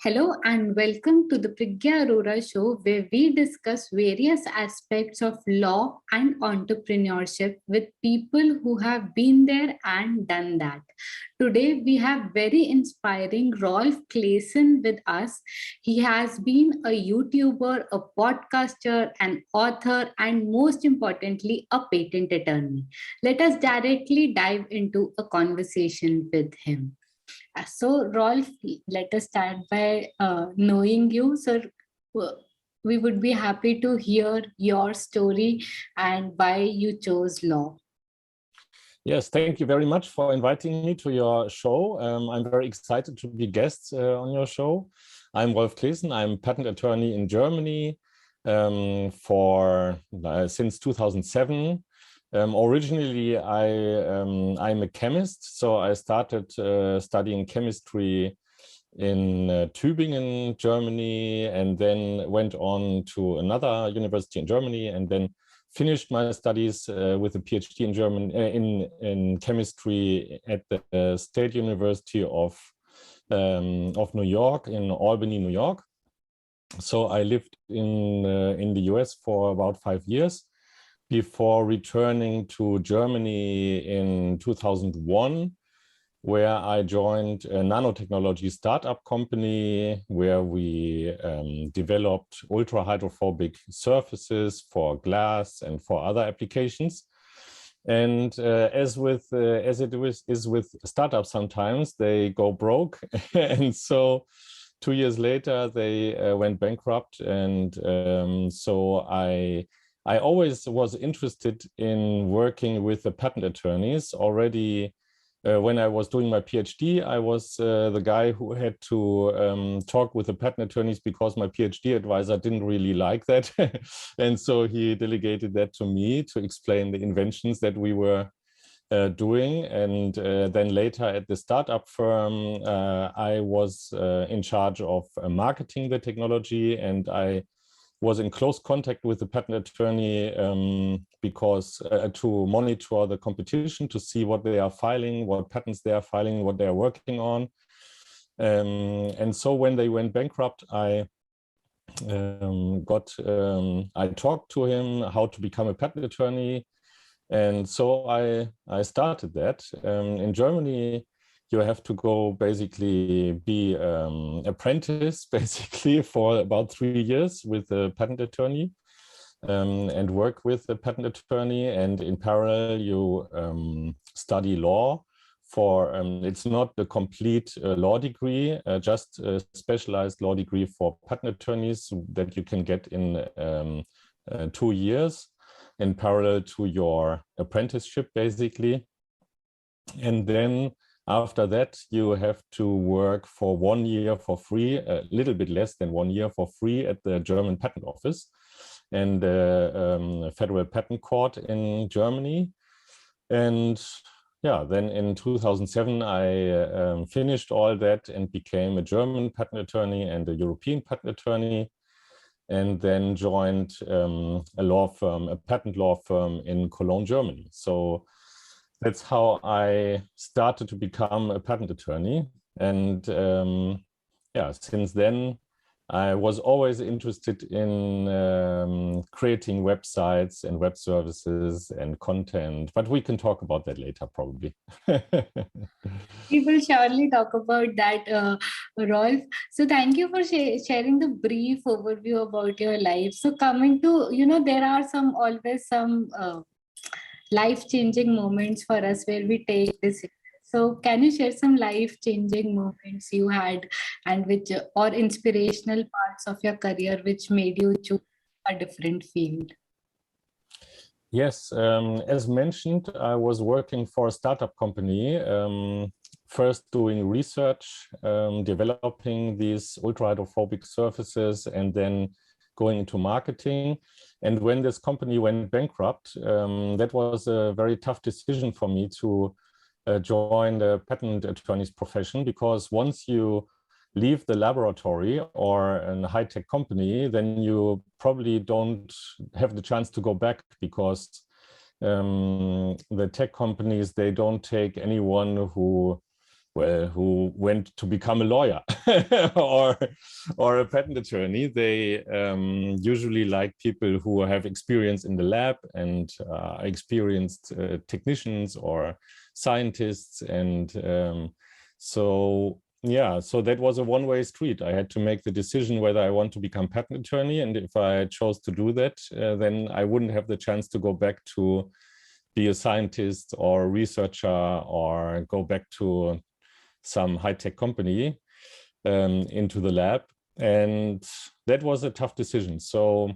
Hello and welcome to the Priggya Arora Show, where we discuss various aspects of law and entrepreneurship with people who have been there and done that. Today, we have very inspiring Rolf Claessen with us. He has been a YouTuber, a podcaster, an author, and most importantly, a patent attorney. Let us directly dive into a conversation with him. So, Rolf, let us start by knowing you. So, we would be happy to hear your story and why you chose law. Yes, thank you very much for inviting me to your show. I'm very excited to be guest on your show. I'm Rolf Claessen. I'm a patent attorney in Germany since 2007. Originally, I'm a chemist, so I started studying chemistry in Tübingen, Germany, and then went on to another university in Germany, and then finished my studies with a PhD in in chemistry at the State University of New York in Albany, New York. So I lived in the US for about 5 years before returning to Germany in 2001, where I joined a nanotechnology startup company where we developed ultra-hydrophobic surfaces for glass and for other applications. And as it is with startups, sometimes they go broke. And so 2 years later, they went bankrupt. And so I always was interested in working with the patent attorneys. Already when I was doing my PhD, I was the guy who had to talk with the patent attorneys because my PhD advisor didn't really like that. And so he delegated that to me to explain the inventions that we were doing. And then later at the startup firm, I was in charge of marketing the technology, and I was in close contact with the patent attorney because to monitor the competition, to see what they are filing, what patents they are filing, what they are working on. And so when they went bankrupt, I talked to him how to become a patent attorney. And so I started that. In Germany, you have to go basically be apprentice basically for about 3 years with a patent attorney and work with a patent attorney. And in parallel, you study law for, it's not the complete law degree, just a specialized law degree for patent attorneys that you can get in 2 years in parallel to your apprenticeship basically. And then after that, you have to work for 1 year for free, a little bit less than 1 year for free at the German Patent Office and the Federal Patent Court in Germany. And yeah, then in 2007, I finished all that and became a German patent attorney and a European patent attorney, and then joined a law firm, a patent law firm in Cologne, Germany. So that's how I started to become a patent attorney. And yeah, since then, I was always interested in creating websites and web services and content, but we can talk about that later, probably. We will surely talk about that, Rolf. So thank you for sharing the brief overview about your life. So coming to, there are always some life-changing moments for us where we take decisions. So can you share some life-changing moments you had and or inspirational parts of your career which made you choose a different field? Yes, as mentioned, I was working for a startup company, first doing research, developing these ultra-hydrophobic surfaces, and then going into marketing. And when this company went bankrupt, that was a very tough decision for me to join the patent attorney's profession, because once you leave the laboratory or a high-tech company, then you probably don't have the chance to go back, because the tech companies, they don't take anyone who well, who went to become a lawyer or a patent attorney. They usually like people who have experience in the lab and experienced technicians or scientists. And so that was a one-way street. I had to make the decision whether I want to become patent attorney, and if I chose to do that, then I wouldn't have the chance to go back to be a scientist or a researcher or go back to some high-tech company into the lab. And that was a tough decision. So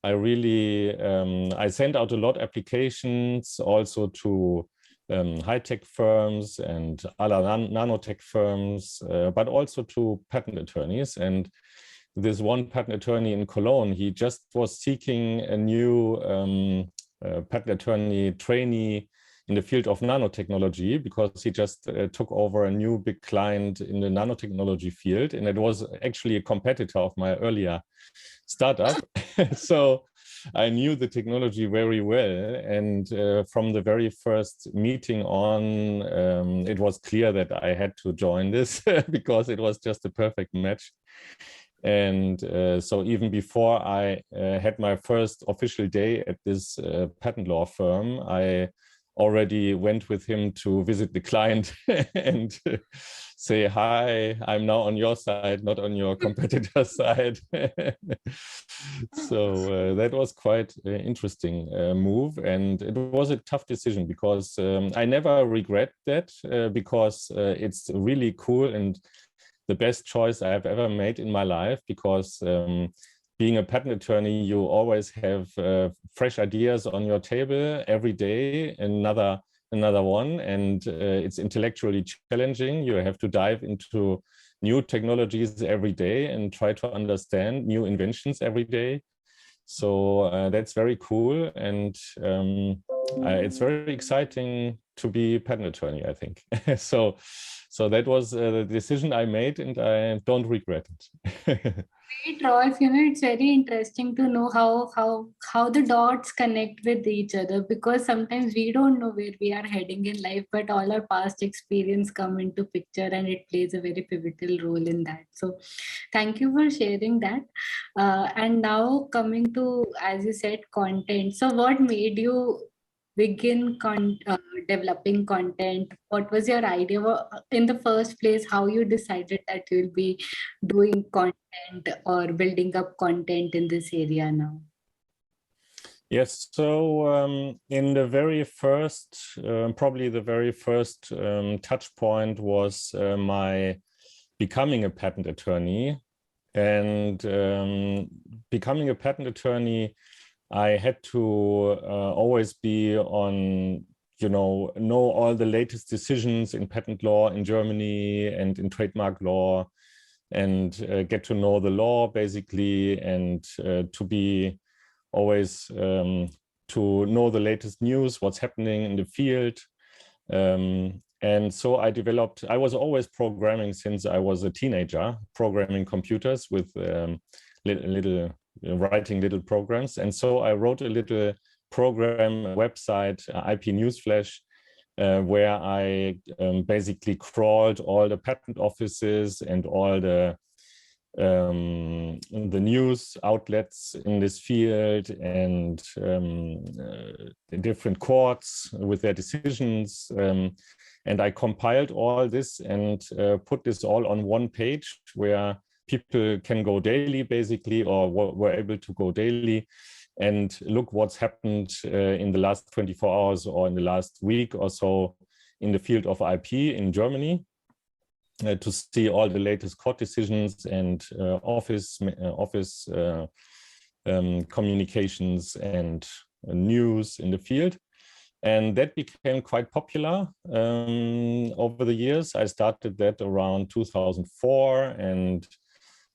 I really, I sent out a lot of applications also to high-tech firms and other nanotech firms, but also to patent attorneys. And this one patent attorney in Cologne, he just was seeking a new patent attorney trainee in the field of nanotechnology, because he just took over a new big client in the nanotechnology field, and it was actually a competitor of my earlier startup. So I knew the technology very well, and from the very first meeting on, it was clear that I had to join this because it was just a perfect match. And so even before I had my first official day at this patent law firm, I already went with him to visit the client and say, hi, I'm now on your side, not on your competitor's side. So that was quite an interesting move. And it was a tough decision because I never regret that because it's really cool and the best choice I have ever made in my life, because being a patent attorney, you always have fresh ideas on your table every day, another one, and it's intellectually challenging. You have to dive into new technologies every day and try to understand new inventions every day. So that's very cool, and it's very exciting to be a patent attorney, I think. So that was the decision I made, and I don't regret it. Great, Rolf. It's very interesting to know how the dots connect with each other, because sometimes we don't know where we are heading in life, but all our past experience come into picture, and it plays a very pivotal role in that. So, thank you for sharing that. And now coming to, as you said, content. So, what made you begin developing content? What was your idea in the first place? How you decided that you'll be doing content or building up content in this area now? Yes, so in the very first, probably the very first touch point was my becoming a patent attorney. And becoming a patent attorney, I had to always be on, know all the latest decisions in patent law in Germany and in trademark law, and get to know the law basically, and to be always to know the latest news, what's happening in the field. And so I was always programming since I was a teenager, programming computers with writing little programs. And so I wrote a little program website, IP Newsflash, where I basically crawled all the patent offices and all the news outlets in this field, and the different courts with their decisions. And I compiled all this and put this all on one page where people can go daily, basically, or were able to go daily and look what's happened in the last 24 hours or in the last week or so in the field of IP in Germany, to see all the latest court decisions and office communications and news in the field. And that became quite popular over the years. I started that around 2004, and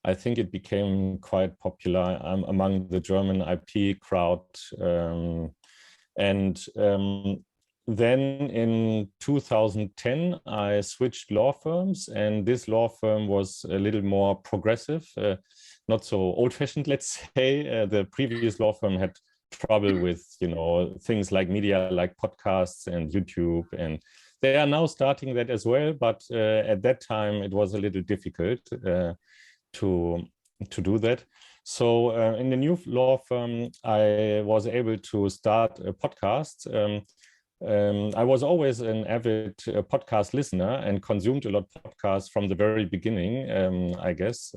I think it became quite popular among the German IP crowd. Then in 2010, I switched law firms, and this law firm was a little more progressive, not so old-fashioned, let's say. The previous law firm had trouble with, things like media, like podcasts and YouTube, and They are now starting that as well, but at that time it was a little difficult to do that. So in the new law firm, I was able to start a podcast. I was always an avid podcast listener and consumed a lot of podcasts from the very beginning, I guess.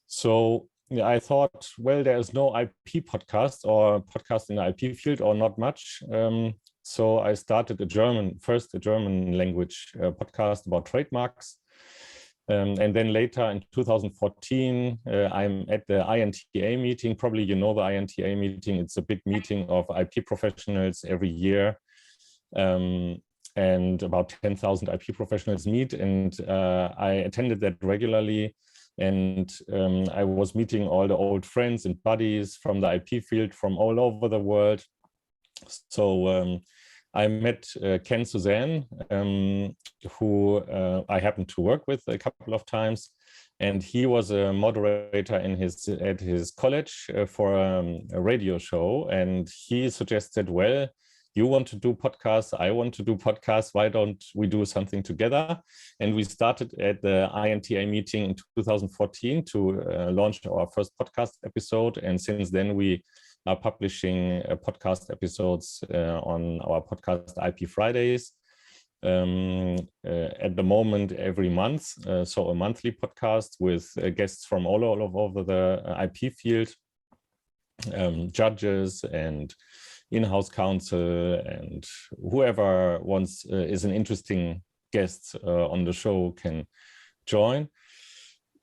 So yeah, I thought, well, there is no IP podcast or podcast in the IP field, or not much. So I started a German language podcast about trademarks. And then later in 2014, I'm at the INTA meeting. Probably you know the INTA meeting. It's a big meeting of IP professionals every year. And about 10,000 IP professionals meet. And I attended that regularly. And I was meeting all the old friends and buddies from the IP field from all over the world. So I met Ken Suzanne, who I happened to work with a couple of times, and he was a moderator at his college for a radio show, and he suggested, well, you want to do podcasts, I want to do podcasts, why don't we do something together? And we started at the INTA meeting in 2014 to launch our first podcast episode, and since then we are publishing podcast episodes on our podcast IP Fridays. At the moment, every month, so a monthly podcast with guests from all over the IP field, judges and in-house counsel, and whoever wants is an interesting guest on the show can join.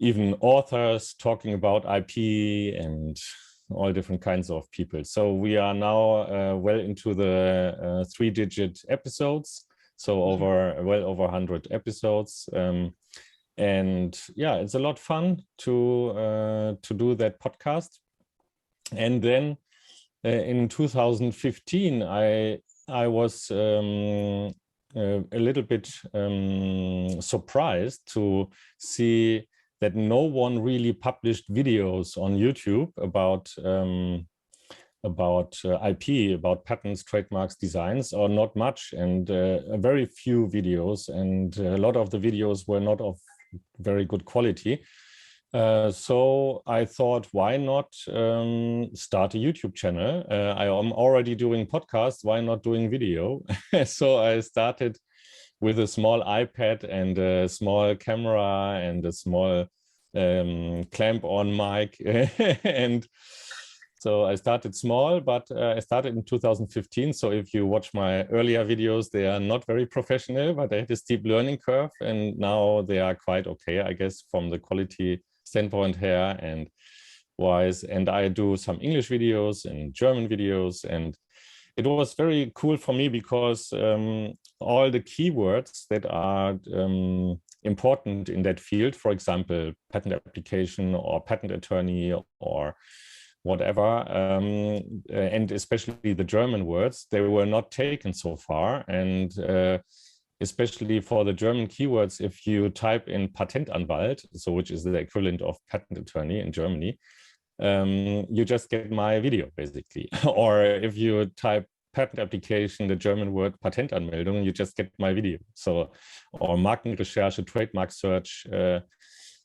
Even authors talking about IP and all different kinds of people. So we are now well into the 3-digit episodes. So well over 100 episodes. And yeah, it's a lot of fun to do that podcast. And then in 2015, I was a little bit surprised to see that no one really published videos on YouTube about IP, about patents, trademarks, designs, or not much, and very few videos, and a lot of the videos were not of very good quality. So I thought, why not start a YouTube channel? I am already doing podcasts, why not doing video? So I started with a small iPad and a small camera and a small clamp-on mic. And so I started small, but I started in 2015. So if you watch my earlier videos, they are not very professional, but I had a steep learning curve, and now they are quite okay, I guess, from the quality standpoint here and wise. And I do some English videos and German videos, and it was very cool for me because all the keywords that are important in that field, for example, patent application or patent attorney or whatever, and especially the German words, they were not taken so far. And especially for the German keywords, if you type in Patentanwalt, so which is the equivalent of patent attorney in Germany, you just get my video basically. Or if you type patent application, the German word Patentanmeldung, you just get my video. So, or Markenrecherche, trademark search.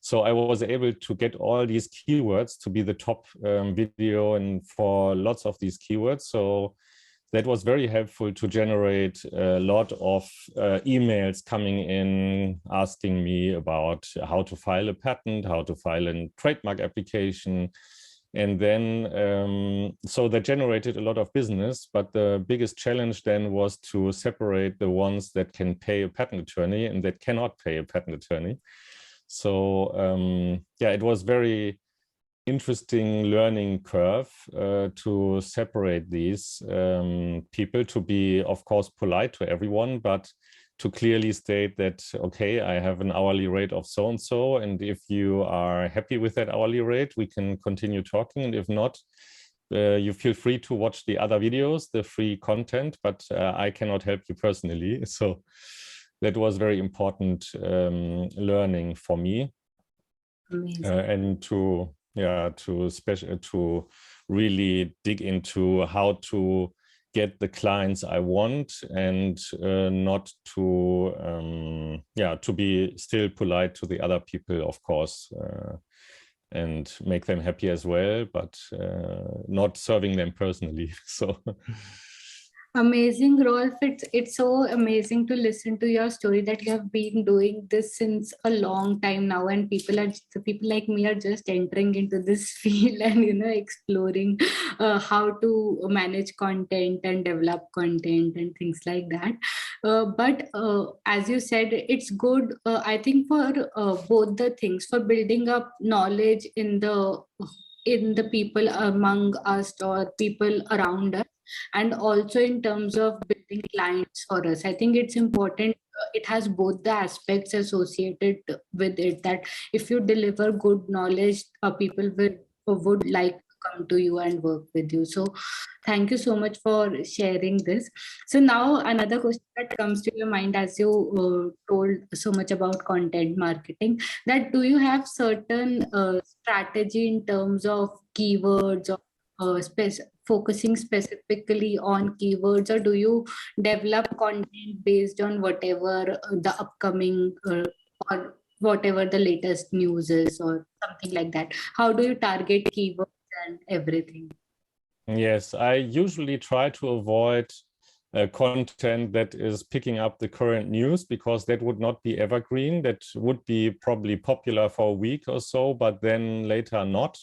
So I was able to get all these keywords to be the top video and for lots of these keywords. So that was very helpful to generate a lot of emails coming in asking me about how to file a patent, how to file a trademark application. And then, so that generated a lot of business, but the biggest challenge then was to separate the ones that can pay a patent attorney and that cannot pay a patent attorney. So yeah, it was very interesting learning curve to separate these people, to be, of course, polite to everyone, but to clearly state that, okay, I have an hourly rate of so-and-so, and if you are happy with that hourly rate, we can continue talking, and if not, you feel free to watch the other videos, the free content, but I cannot help you personally. So that was very important learning for me. And to really dig into how to get the clients I want, and not to to be still polite to the other people, of course, and make them happy as well, but not serving them personally. So Amazing, Rolf. It's so amazing to listen to your story that you have been doing this since a long time now, and people like me are just entering into this field and exploring how to manage content and develop content and things like that. But as you said, it's good. I think for both the things, for building up knowledge in the people among us or people around us, and also in terms of building clients for us. I think it's important. It has both the aspects associated with it, that if you deliver good knowledge, people would like to come to you and work with you. So thank you so much for sharing this. So now another question that comes to your mind, as you told so much about content marketing, that do you have certain strategy in terms of keywords, or focusing specifically on keywords, or do you develop content based on whatever the upcoming or whatever the latest news is, or something like that? How do you target keywords and everything? yes, I usually try to avoid content that is picking up the current news, because that would not be evergreen. That would be probably popular for a week or so, but then later not.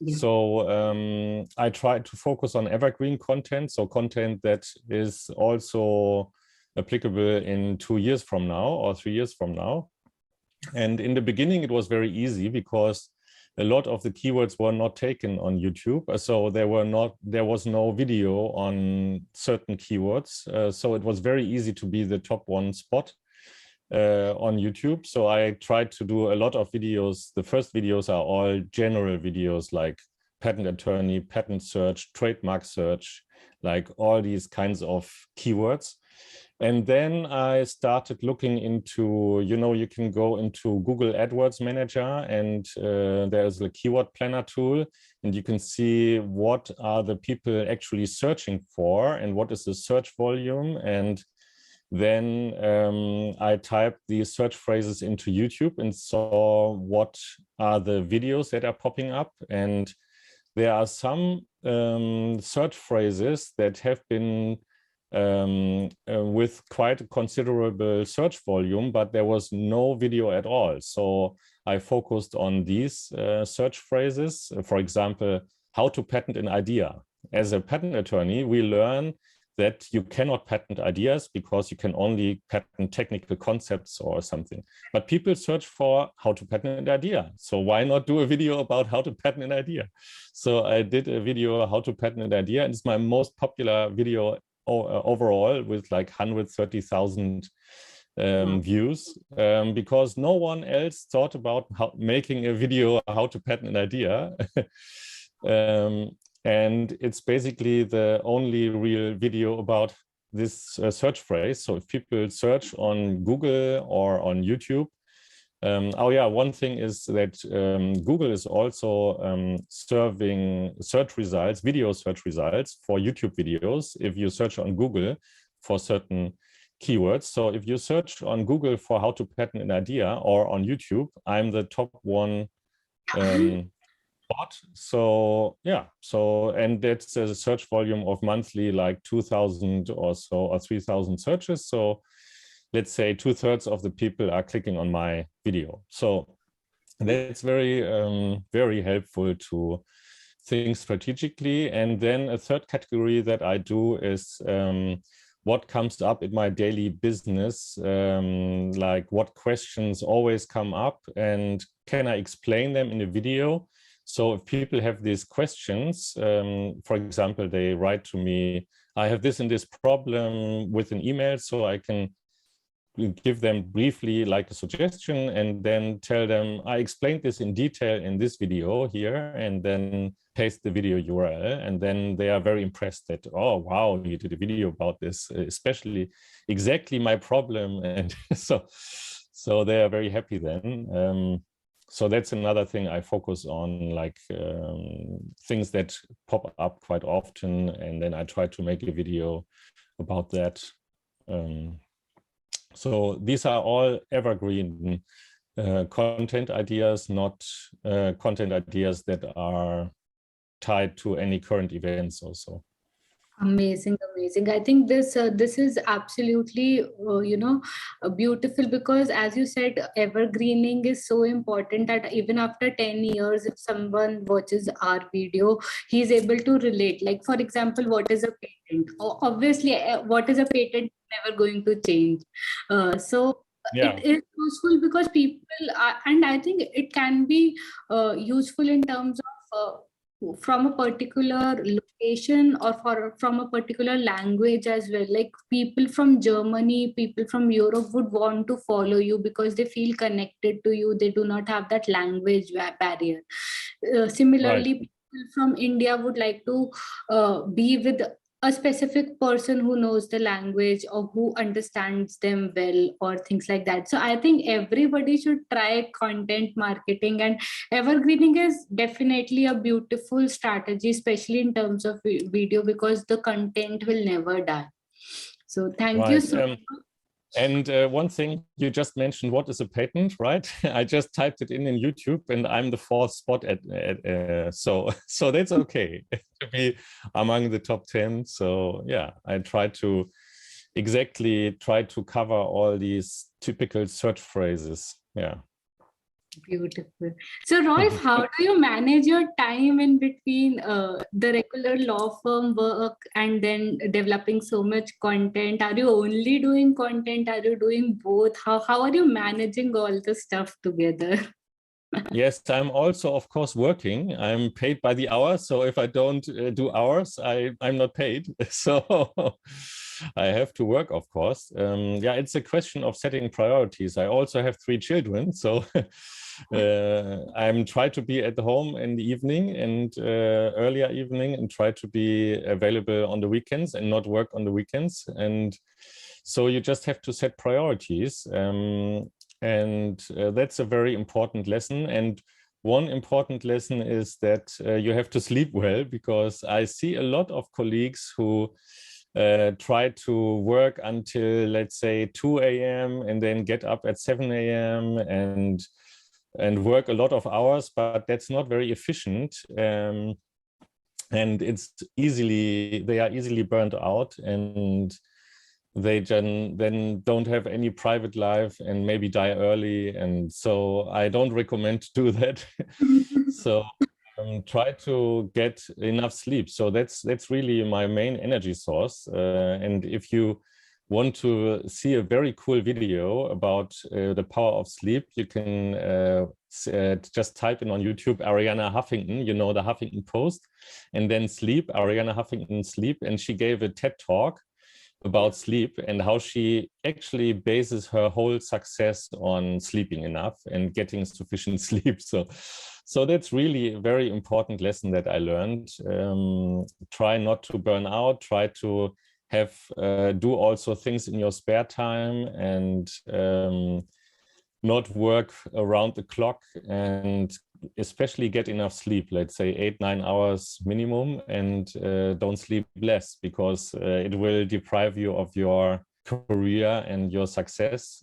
Yeah. So I try to focus on evergreen content, so content that is also applicable in 2 years from now or 3 years from now. And in the beginning, it was very easy because a lot of the keywords were not taken on YouTube. So there was no video on certain keywords. So it was very easy to be the top one spot on YouTube. So I tried to do a lot of videos. The first videos are all general videos, like patent attorney, patent search, trademark search, like all these kinds of keywords. And then I started looking into, you can go into Google AdWords Manager, and there's a keyword planner tool, and you can see what are the people actually searching for and what is the search volume. And then I typed these search phrases into YouTube and saw what are the videos that are popping up. And there are some search phrases that have been with quite a considerable search volume, but there was no video at all. So I focused on these search phrases. For example, how to patent an idea. As a patent attorney, we learn that you cannot patent ideas because you can only patent technical concepts or something. But people search for how to patent an idea. So why not do a video about how to patent an idea? So I did a video how to patent an idea, and it's my most popular video overall, with like 130,000 views, because no one else thought about making a video how to patent an idea. And it's basically the only real video about this search phrase. So if people search on Google or on YouTube, one thing is that Google is also serving search results, video search results for YouTube videos, if you search on Google for certain keywords. So if you search on Google for how to patent an idea, or on YouTube, I'm the top one spot. So yeah, and that's a search volume of monthly like 2,000 or so, or 3,000 searches. So let's say 2/3 of the people are clicking on my video. So that's very, very helpful to think strategically. And then a third category that I do is what comes up in my daily business, like what questions always come up, and can I explain them in a video? So if people have these questions, for example, they write to me, I have this and this problem, with an email, so I can give them briefly like a suggestion and then tell them, I explained this in detail in this video here, and then paste the video URL. And then they are very impressed that, oh, wow, you did a video about this, especially exactly my problem. And so they are very happy then. So that's another thing I focus on, like things that pop up quite often, and then I try to make a video about that. So these are all evergreen content ideas, not content ideas that are tied to any current events also. Amazing, amazing. I think this is absolutely beautiful, because as you said, evergreening is so important that even after 10 years, if someone watches our video, he's able to relate. Like, for example, what is a patent? Obviously, what is a patent is never going to change. So Yeah. it is useful because people and I think it can be useful in terms of from a particular location or from a particular language as well. Like, people from Germany, people from Europe would want to follow you because they feel connected to you. They do not have that language barrier. Similarly, Right. people from India would like to be with a specific person who knows the language or who understands them well, or things like that. So I think everybody should try content marketing, and evergreening is definitely a beautiful strategy, especially in terms of video, because the content will never die. So thank you Right. so much. And one thing you just mentioned, what is a patent, right? I just typed it in YouTube, and I'm the fourth spot so that's okay to be among the top 10. So yeah, I try to cover all these typical search phrases. Yeah. Beautiful. So, Rolf, how do you manage your time in between the regular law firm work and then developing so much content? Are you only doing content? Are you doing both? How are you managing all the stuff together? Yes, I'm also, of course, working. I'm paid by the hour. So if I don't do hours, I'm not paid. So I have to work, of course. Yeah, it's a question of setting priorities. I also have 3 children. So I'm trying to be at home in the evening and earlier evening, and try to be available on the weekends and not work on the weekends. And so you just have to set priorities. And that's a very important lesson. And one important lesson is that you have to sleep well, because I see a lot of colleagues who try to work until, let's say, 2 a.m. and then get up at 7 a.m. and work a lot of hours, but that's not very efficient. And they are easily burnt out, and they then don't have any private life and maybe die early. And so I don't recommend to do that. So try to get enough sleep. So that's really my main energy source. And if you want to see a very cool video about the power of sleep, you can just type in on YouTube Arianna Huffington, you know, the Huffington Post, and then sleep, Arianna Huffington sleep. And she gave a TED talk about sleep and how she actually bases her whole success on sleeping enough and getting sufficient sleep. So that's really a very important lesson that I learned. Try not to burn out, try to have do also things in your spare time, and not work around the clock, and especially get enough sleep, let's say 8-9 hours minimum, and don't sleep less, because it will deprive you of your career and your success.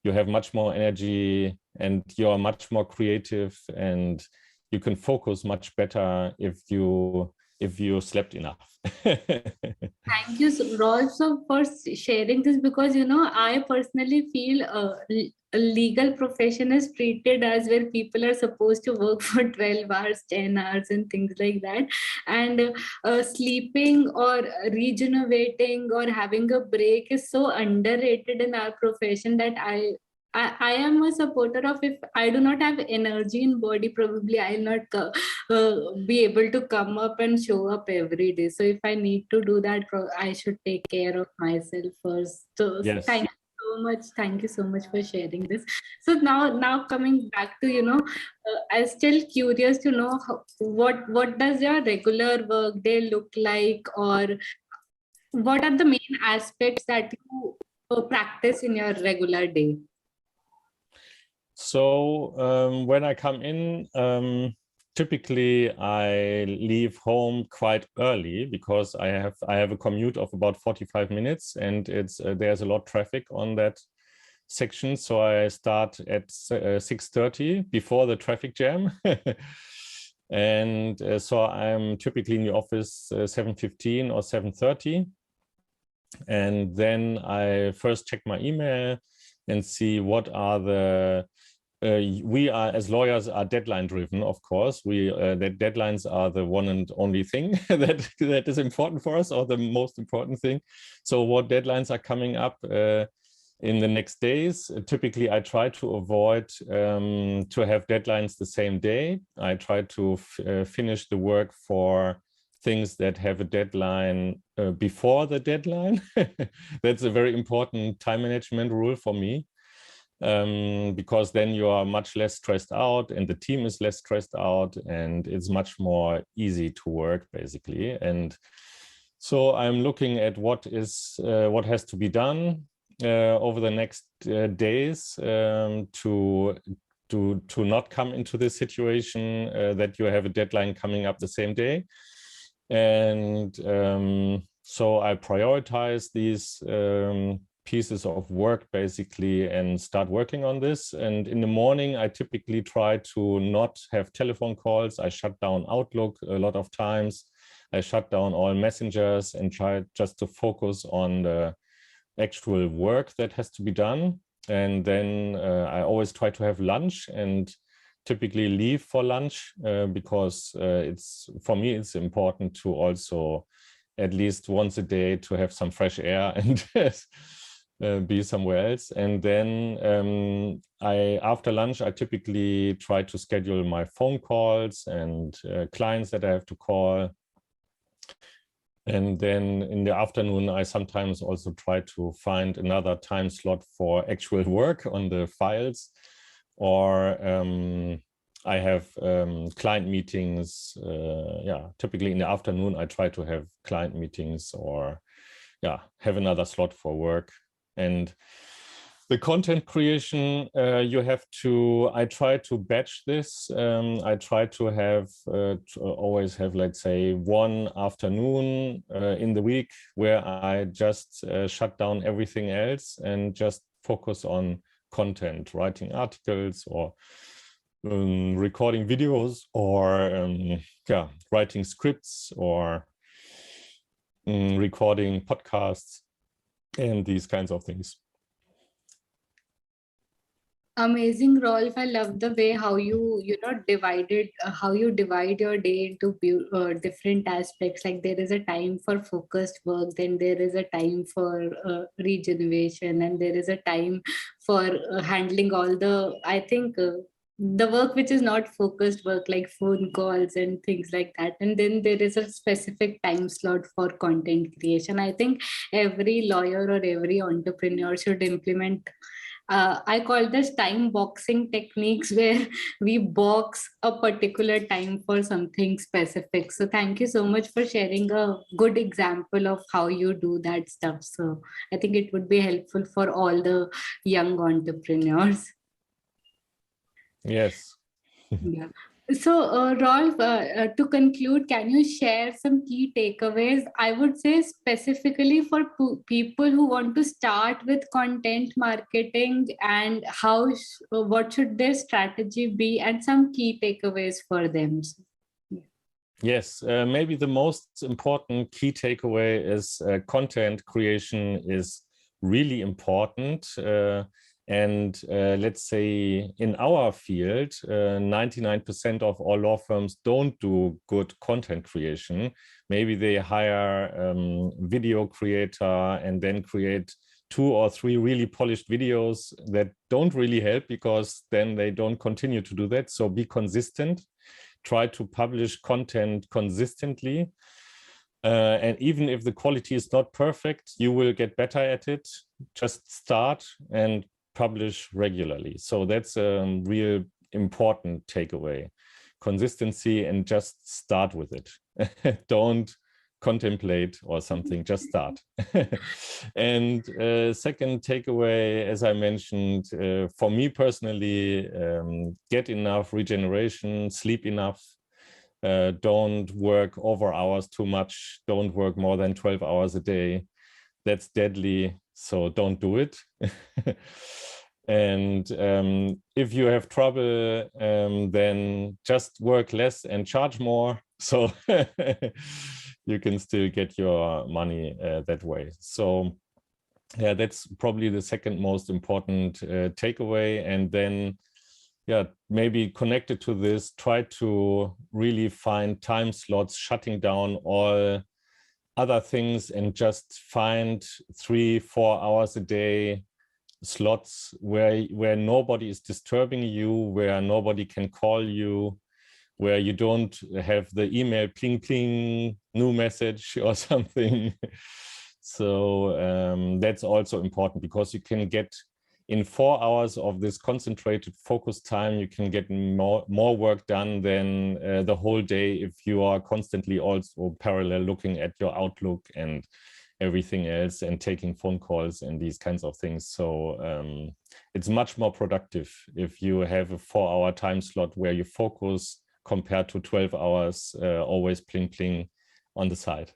You have much more energy and you're much more creative, and you can focus much better if you slept enough. Thank you, Rolf, for sharing this, because I personally feel a legal profession is treated as where people are supposed to work for 12 hours, 10 hours, and things like that. And sleeping or regenerating or having a break is so underrated in our profession that I am a supporter of, if I do not have energy in body, probably I'll not be able to come up and show up every day. So if I need to do that, I should take care of myself first. So Yes. thank you so much. Thank you so much for sharing this. So now coming back to, I'm still curious to know what does your regular work day look like, or what are the main aspects that you practice in your regular day? So when I come in, typically I leave home quite early because I have a commute of about 45 minutes, and there's a lot of traffic on that section. So I start at 6:30 before the traffic jam. And so I'm typically in the office 7:15 or 7:30. And then I first check my email and see what are the we are, as lawyers, are deadline driven, of course. The deadlines are the one and only thing that is important for us, or the most important thing. So what deadlines are coming up in the next days? Typically, I try to avoid to have deadlines the same day. I try to finish the work for things that have a deadline before the deadline. That's a very important time management rule for me. Because then you are much less stressed out and the team is less stressed out, and it's much more easy to work, basically. And so I'm looking at what has to be done over the next days to not come into this situation that you have a deadline coming up the same day. And so I prioritize these pieces of work, basically, and start working on this. And in the morning, I typically try to not have telephone calls. I shut down Outlook a lot of times. I shut down all messengers and try just to focus on the actual work that has to be done. And then I always try to have lunch and typically leave for lunch because for me, it's important to also at least once a day to have some fresh air and be somewhere else. And then after lunch, I typically try to schedule my phone calls and clients that I have to call. And then in the afternoon, I sometimes also try to find another time slot for actual work on the files, or I have client meetings. Typically in the afternoon, I try to have client meetings or have another slot for work. And the content creation, I try to batch this. I try to always have, let's say, one afternoon in the week where I just shut down everything else and just focus on content, writing articles or recording videos or writing scripts or recording podcasts and these kinds of things. Amazing, Rolf. I love the way how you divided how you divide your day into different aspects. Like there is a time for focused work, then there is a time for regeneration, and there is a time for handling all the, I think, the work which is not focused work, like phone calls and things like that. And then there is a specific time slot for content creation. I think every lawyer or every entrepreneur should implement, I call this time boxing techniques, where we box a particular time for something specific. So thank you so much for sharing a good example of how you do that stuff. So I think it would be helpful for all the young entrepreneurs. Yes. Yeah. So, Rolf, to conclude, can you share some key takeaways? I would say specifically for people who want to start with content marketing, and what should their strategy be, and some key takeaways for them. Yes, maybe the most important key takeaway is content creation is really important. Let's say in our field, 99% of all law firms don't do good content creation. Maybe they hire video creator and then create 2 or 3 really polished videos that don't really help, because then they don't continue to do that. So be consistent. Try to publish content consistently. And even if the quality is not perfect, you will get better at it. Just start and publish regularly. So that's a real important takeaway. Consistency, and just start with it. Don't contemplate or something, just start. And second takeaway, as I mentioned, for me personally, get enough regeneration, sleep enough. Don't work over hours too much. Don't work more than 12 hours a day. That's deadly, so don't do it. And if you have trouble, then just work less and charge more. So you can still get your money that way. So yeah, that's probably the second most important takeaway. And then, yeah, maybe connected to this, try to really find time slots, shutting down all other things and just find 3-4 hours a day slots where nobody is disturbing you, where nobody can call you, where you don't have the email pling pling new message or something. So that's also important, because you can get in 4 hours of this concentrated focus time, you can get more work done than the whole day if you are constantly also parallel looking at your Outlook and everything else and taking phone calls and these kinds of things. So it's much more productive if you have a 4-hour time slot where you focus compared to 12 hours always pling pling on the side.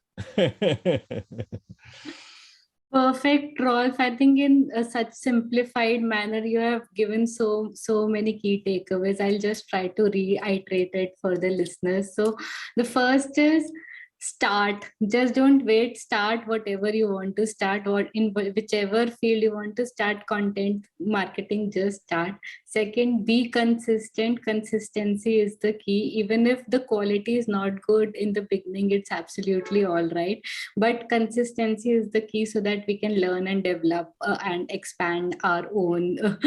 Perfect, Rolf. I think in such simplified manner, you have given so many key takeaways. I'll just try to reiterate it for the listeners. So the first is start. Just don't wait. Start whatever you want to start, or in whichever field you want to start content marketing, just start. Second, be consistent. Consistency is the key. Even if the quality is not good in the beginning, it's absolutely all right. But consistency is the key, so that we can learn and develop and expand our own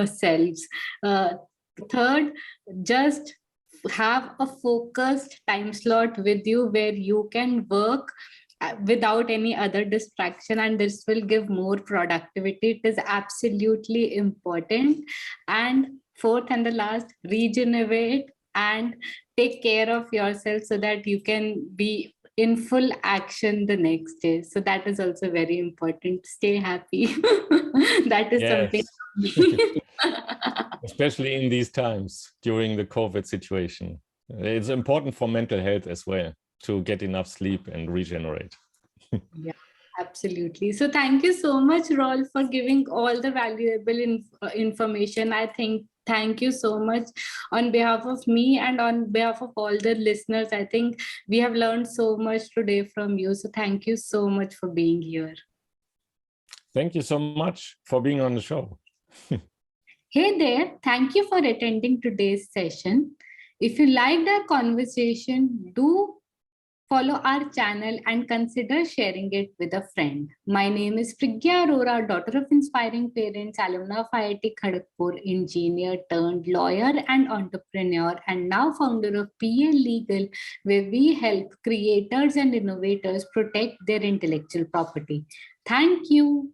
selves. Third, just have a focused time slot with you where you can work without any other distraction, and this will give more productivity. It is absolutely important. And fourth and the last, regenerate and take care of yourself so that you can be in full action the next day. So that is also very important. Stay happy. That is something. Especially in these times during the COVID situation. It's important for mental health as well to get enough sleep and regenerate. Yeah, absolutely. So thank you so much, Rolf, for giving all the valuable information. I think thank you so much on behalf of me and on behalf of all the listeners. I think we have learned so much today from you. So thank you so much for being here. Thank you so much for being on the show. Hey there, thank you for attending today's session. If you liked our conversation, do follow our channel and consider sharing it with a friend. My name is Priggya Arora, daughter of inspiring parents, alumna of IIT Kharagpur, engineer turned lawyer and entrepreneur, and now founder of PL Legal, where we help creators and innovators protect their intellectual property. Thank you.